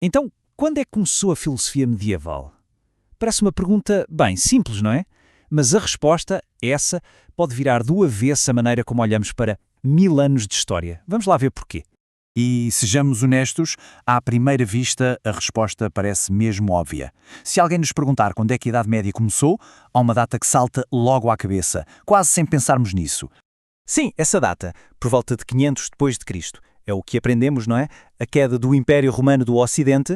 Então, quando é que começou a filosofia medieval? Parece uma pergunta, bem, simples, não é? Mas a resposta, essa, pode virar do avesso a maneira como olhamos para 1000 anos de história. Vamos lá ver porquê. E, sejamos honestos, à primeira vista a resposta parece mesmo óbvia. Se alguém nos perguntar quando é que a Idade Média começou, há uma data que salta logo à cabeça, quase sem pensarmos nisso. Sim, essa data, por volta de 500 depois de Cristo. É o que aprendemos, não é? A queda do Império Romano do Ocidente.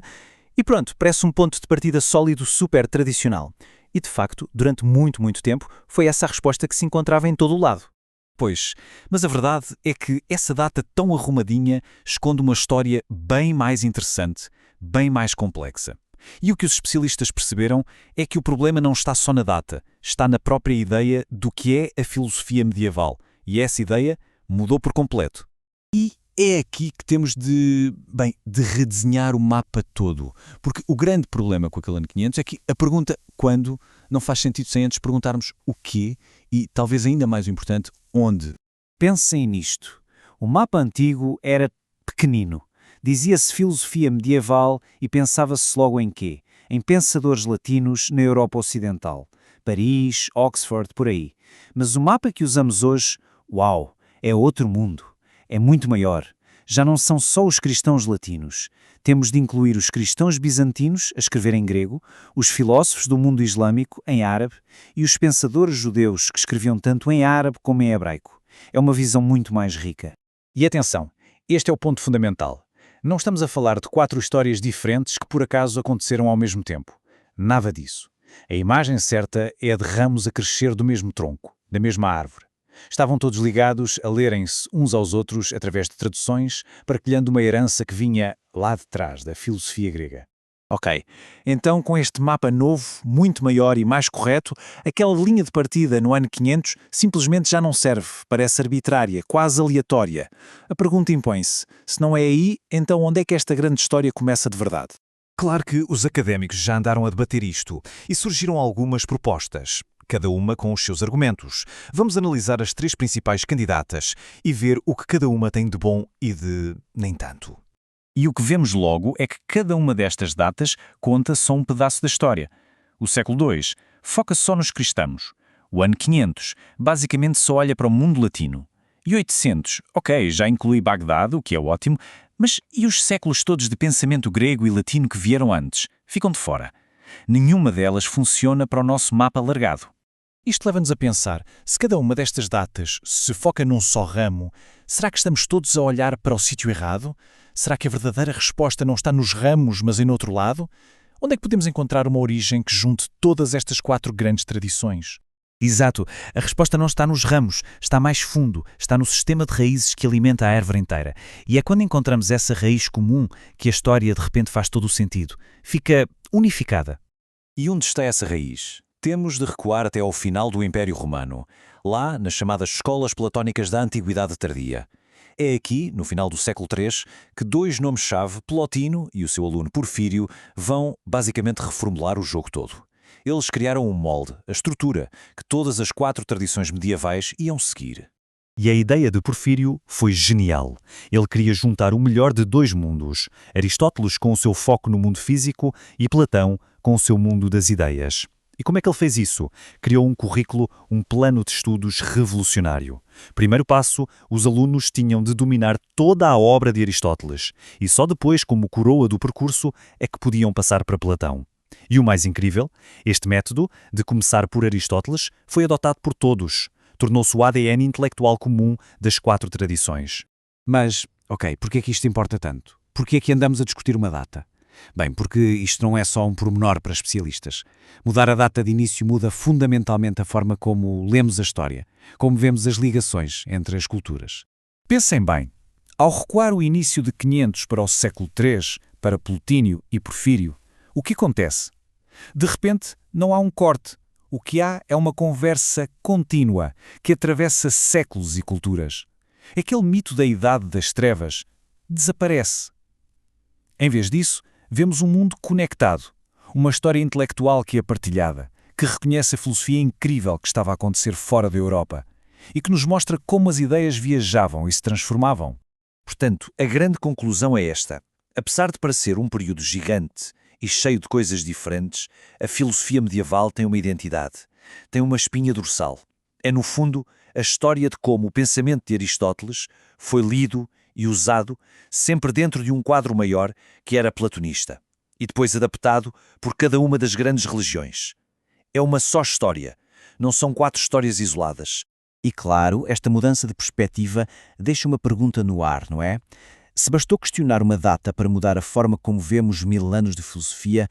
E pronto, parece um ponto de partida sólido super tradicional. E de facto, durante muito tempo, foi essa a resposta que se encontrava em todo o lado. Pois, mas a verdade é que essa data tão arrumadinha esconde uma história bem mais interessante, bem mais complexa. E o que os especialistas perceberam é que o problema não está só na data, está na própria ideia do que é a filosofia medieval. E essa ideia mudou por completo. É aqui que temos de redesenhar o mapa todo. Porque o grande problema com aquele ano 500 é que a pergunta quando não faz sentido sem antes perguntarmos o quê e, talvez ainda mais importante, onde. Pensem nisto. O mapa antigo era pequenino. Dizia-se filosofia medieval e pensava-se logo em quê? Em pensadores latinos na Europa Ocidental. Paris, Oxford, por aí. Mas o mapa que usamos hoje, uau, é outro mundo. É muito maior. Já não são só os cristãos latinos. Temos de incluir os cristãos bizantinos a escrever em grego, os filósofos do mundo islâmico em árabe e os pensadores judeus que escreviam tanto em árabe como em hebraico. É uma visão muito mais rica. E atenção, este é o ponto fundamental. Não estamos a falar de 4 histórias diferentes que por acaso aconteceram ao mesmo tempo. Nada disso. A imagem certa é a de ramos a crescer do mesmo tronco, da mesma árvore. Estavam todos ligados a lerem-se uns aos outros através de traduções, partilhando uma herança que vinha lá de trás da filosofia grega. Ok, então com este mapa novo, muito maior e mais correto, aquela linha de partida no ano 500 simplesmente já não serve, parece arbitrária, quase aleatória. A pergunta impõe-se, se não é aí, então onde é que esta grande história começa de verdade? Claro que os académicos já andaram a debater isto e surgiram algumas propostas, cada uma com os seus argumentos. Vamos analisar as 3 principais candidatas e ver o que cada uma tem de bom e de nem tanto. E o que vemos logo é que cada uma destas datas conta só um pedaço da história. O século II foca só nos cristãos. O ano 500 basicamente só olha para o mundo latino. E 800, ok, já inclui Bagdade, o que é ótimo, mas e os séculos todos de pensamento grego e latino que vieram antes? Ficam de fora. Nenhuma delas funciona para o nosso mapa alargado. Isto leva-nos a pensar, se cada uma destas datas se foca num só ramo, será que estamos todos a olhar para o sítio errado? Será que a verdadeira resposta não está nos ramos, mas em outro lado? Onde é que podemos encontrar uma origem que junte todas estas 4 grandes tradições? Exato, a resposta não está nos ramos, está mais fundo, está no sistema de raízes que alimenta a árvore inteira. E é quando encontramos essa raiz comum que a história de repente faz todo o sentido. Fica unificada. E onde está essa raiz? Temos de recuar até ao final do Império Romano, lá nas chamadas escolas platónicas da Antiguidade Tardia. É aqui, no final do século III, que 2 nomes-chave, Plotino e o seu aluno Porfírio, vão basicamente reformular o jogo todo. Eles criaram um molde, a estrutura, que todas as 4 tradições medievais iam seguir. E a ideia de Porfírio foi genial. Ele queria juntar o melhor de 2 mundos, Aristóteles com o seu foco no mundo físico e Platão com o seu mundo das ideias. E como é que ele fez isso? Criou um currículo, um plano de estudos revolucionário. Primeiro passo, os alunos tinham de dominar toda a obra de Aristóteles, e só depois, como coroa do percurso, é que podiam passar para Platão. E o mais incrível, este método, de começar por Aristóteles, foi adotado por todos. Tornou-se o ADN intelectual comum das 4 tradições. Mas, ok, porquê é que isto importa tanto? Porquê é que andamos a discutir uma data? Bem, porque isto não é só um pormenor para especialistas. Mudar a data de início muda fundamentalmente a forma como lemos a história, como vemos as ligações entre as culturas. Pensem bem, ao recuar o início de 500 para o século III, para Plotínio e Porfírio, o que acontece? De repente, não há um corte. O que há é uma conversa contínua que atravessa séculos e culturas. Aquele mito da Idade das Trevas desaparece. Em vez disso, vemos um mundo conectado, uma história intelectual que é partilhada, que reconhece a filosofia incrível que estava a acontecer fora da Europa e que nos mostra como as ideias viajavam e se transformavam. Portanto, a grande conclusão é esta. Apesar de parecer um período gigante e cheio de coisas diferentes, a filosofia medieval tem uma identidade, tem uma espinha dorsal. É, no fundo, a história de como o pensamento de Aristóteles foi lido e usado sempre dentro de um quadro maior que era platonista, e depois adaptado por cada uma das grandes religiões. É uma só história, não são 4 histórias isoladas. E claro, esta mudança de perspectiva deixa uma pergunta no ar, não é? Se bastou questionar uma data para mudar a forma como vemos 1000 anos de filosofia,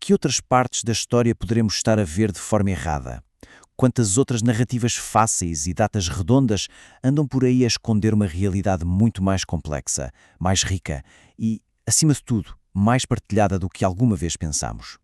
que outras partes da história poderemos estar a ver de forma errada? Quantas outras narrativas fáceis e datas redondas andam por aí a esconder uma realidade muito mais complexa, mais rica e, acima de tudo, mais partilhada do que alguma vez pensamos?